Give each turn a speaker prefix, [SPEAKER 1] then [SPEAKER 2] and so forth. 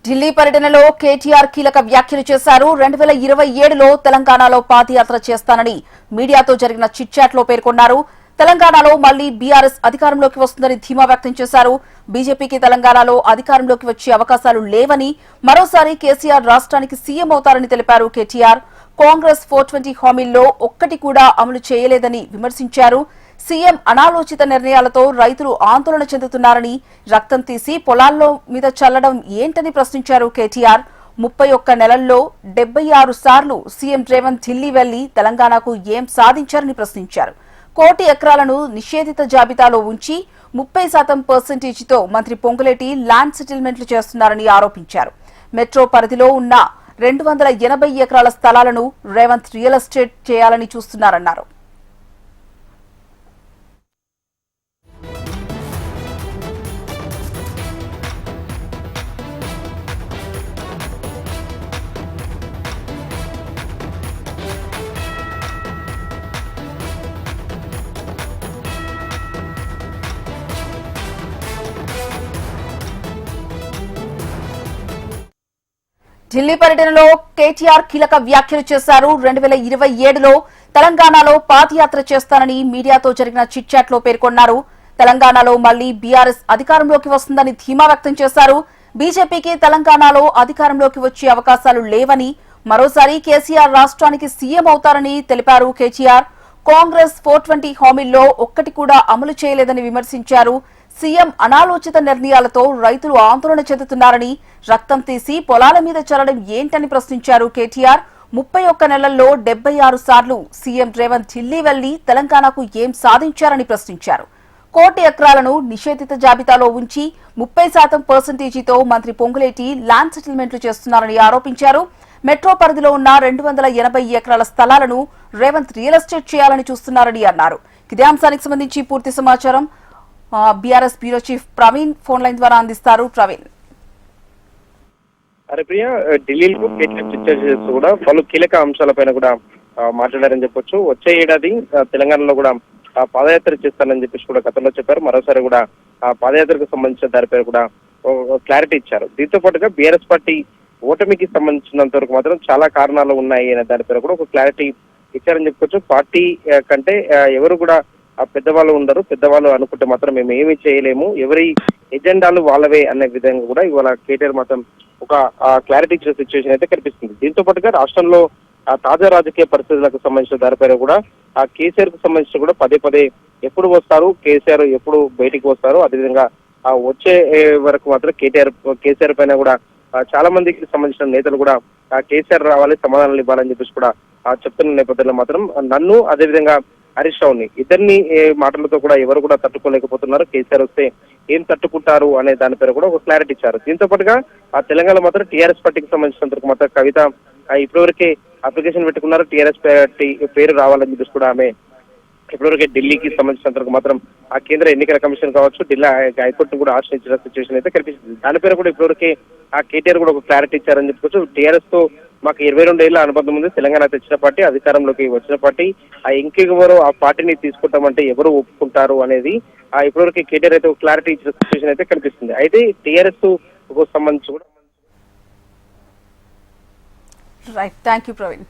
[SPEAKER 1] ఢిల్లీ పర్యటనలో కేటీఆర్ కీలక వ్యాఖ్యలు చేశారు. 2027లో తెలంగాణలో పాదయాత్ర చేస్తానని మీడియాతో జరిగిన చిట్చాట్ లో పేర్కొన్నారు. తెలంగాణలో మళ్లీ బీఆర్ఎస్ అధికారంలోకి వస్తుందని ధీమా వ్యక్తం చేశారు. బీజేపీకి తెలంగాణలో అధికారంలోకి వచ్చే అవకాశాలు లేవని, మరోసారి కేసీఆర్ రాష్ట్రానికి సీఎం అవుతారని తెలిపారు. కేటీఆర్ కాంగ్రెస్ 420 హామీల్లో ఒక్కటి కూడా అమలు చేయలేదని విమర్శించారు. సీఎం అనాలోచిత నిర్ణయాలతో రైతులు ఆందోళన చెందుతున్నారని, రక్తం తీసి పొలాల్లో మీద చల్లడం ఏంటని ప్రశ్నించారు. కేటీఆర్ 31 నెలల్లో 76 సార్లు సీఎం రేవంత్ ఢిల్లీ వెళ్లి తెలంగాణకు ఏం సాధించారని ప్రశ్నించారు. 1 కోటి ఎకరాలను నిషేధిత జాబితాలో ఉంచి 30% మంత్రి పొంగులేటి ల్యాండ్ సెటిల్మెంట్లు చేస్తున్నారని ఆరోపించారు. మెట్రో పరిధిలో ఉన్న 280 ఎకరాల స్థలాలను రేవంత్ రియల్ ఎస్టేట్ చేయాలని చూస్తున్నారన్నారు. ఢిల్లీ పర్యటనలో కేటీఆర్ కీలక వ్యాఖ్యలు చేశారు. 2027లో తెలంగాణలో పాదయాత్ర చేస్తానని మీడియాతో జరిగిన చిట్చాట్ లో పేర్కొన్నారు. తెలంగాణలో మళ్లీ బీఆర్ఎస్ అధికారంలోకి వస్తుందని ధీమా వ్యక్తం చేశారు. బీజేపీకి తెలంగాణలో అధికారంలోకి వచ్చే అవకాశాలు లేవని, మరోసారి కేసీఆర్ రాష్ట్రానికి సీఎం అవుతారని తెలిపారు. కేటీఆర్ కాంగ్రెస్ 420 హామీల్లో ఒక్కటి కూడా అమలు చేయలేదని విమర్శించారు. సీఎం అనాలోచిత నిర్ణయాలతో రైతులు ఆందోళన చెందుతున్నారని, రక్తం తీసి పొలాల మీద చల్లడం ఏంటని ప్రశ్నించారు. కేటీఆర్ 31 నెలల్లో 76 సార్లు సీఎం రేవంత్ ఢిల్లీ వెళ్లి తెలంగాణకు ఏం సాధించారని ప్రశ్నించారు. 1 కోటి ఎకరాలను నిషేధిత జాబితాలో ఉంచి 30% మంత్రి పొంగులేటి ల్యాండ్ సెటిల్మెంట్లు చేస్తున్నారని ఆరోపించారు. మెట్రో పరిధిలో ఉన్న 280 ఎకరాల స్థలాలను రేవంత్ రియల్ ఎస్టేట్ చేయాలని చూస్తున్నారని అన్నారు. ఇదే అంశానికి సంబంధించి పూర్తి సమాచారం BRS bureau chief Praveen phone line ద్వారా అందిస్తారు. ప్రవీణ్,
[SPEAKER 2] ప్రియ, ఢిల్లీలో చర్చ చేస్తూ కూడా పలు కీలక అంశాలపైన కూడా మాట్లాడారని చెప్పొచ్చు. వచ్చే ఏడాది తెలంగాణలో కూడా పాదయాత్ర చేస్తానని చెప్పేసి కూడా గతంలో చెప్పారు. మరోసారి కూడా పాదయాత్రకు సంబంధించిన దానిపై కూడా క్లారిటీ ఇచ్చారు. దీంతో పాటుగా బీఆర్ఎస్ పార్టీ ఓటమికి సంబంధించినంత వరకు మాత్రం చాలా కారణాలు ఉన్నాయి అనే దానిపై కూడా ఒక క్లారిటీ ఇచ్చారని చెప్పుకోవచ్చు. పార్టీ కంటే ఎవరు కూడా పెద్దవాళ్ళు ఉండరు, పెద్దవాళ్ళు అనుకుంటే మాత్రం మేము ఏమీ చేయలేము, ఎవరి ఎజెండాలు వాళ్ళవే అనే విధంగా కూడా ఇవాళ కేటీఆర్ మాత్రం ఒక క్లారిటీ ఇచ్చిన సిచ్యువేషన్ అయితే కనిపిస్తుంది. దీంతో పాటుగా రాష్ట్రంలో తాజా రాజకీయ పరిస్థితులకు సంబంధించిన దానిపైన కూడా కేసీఆర్ కు సంబంధించి కూడా పదే ఎప్పుడు వస్తారు, కేసీఆర్ ఎప్పుడు బయటికి వస్తారు, అదేవిధంగా వచ్చే వరకు మాత్రం కేసీఆర్ పైన కూడా చాలా మందికి సంబంధించిన నేతలు కూడా కేసీఆర్ రావాలి, సమాధానాలు ఇవ్వాలని చెప్పేసి కూడా చెప్తున్న నేపథ్యంలో మాత్రం నన్ను అదేవిధంగా హరీష్ రావుని ఇద్దరిని మాటలతో కూడా ఎవరు కూడా తట్టుకోలేకపోతున్నారు. కేసీఆర్ వస్తే ఏం తట్టుకుంటారు అనే దానిపై కూడా ఒక క్లారిటీ ఇచ్చారు. దీంతో పాటుగా తెలంగాణ మాత్రం టీఆర్ఎస్ పార్టీకి సంబంధించినందుకు మాత్రం కవిత ఇప్పటివరకే అప్లికేషన్ పెట్టుకున్నారు. టీఆర్ఎస్ పార్టీ పేరు రావాలని చెప్పేసి కూడా ఆమె ఇప్పటివరకే ఢిల్లీకి సంబంధించినందుకు మాత్రం కేంద్ర ఎన్నికల కమిషన్ కావచ్చు, ఢిల్లీ హైకోర్టును కూడా ఆశ్రయించిన సిచ్యువేషన్ అయితే కనిపిస్తుంది. దానిపైన కూడా ఇప్పటివరకే కేటీఆర్ కూడా ఒక క్లారిటీ ఇచ్చారని చెప్పుకోవచ్చు. టీఆర్ఎస్ తో మాకు 22 ఏళ్ల అనుబంధం ఉంది. తెలంగాణ తెచ్చిన పార్టీ, అధికారంలోకి వచ్చిన పార్టీ, ఇంకెవరు ఆ పార్టీని తీసుకుంటామంటే ఎవరు ఒప్పుకుంటారు అనేది ఇప్పటివరకు కేటీఆర్ అయితే ఒక క్లారిటీ ఇచ్చిన సిచ్యువేషన్ అయితే కనిపిస్తుంది. అయితే టీఆర్ఎస్ సంబంధించి కూడా
[SPEAKER 1] రైట్, థ్యాంక్ యూ ప్రవీణ్.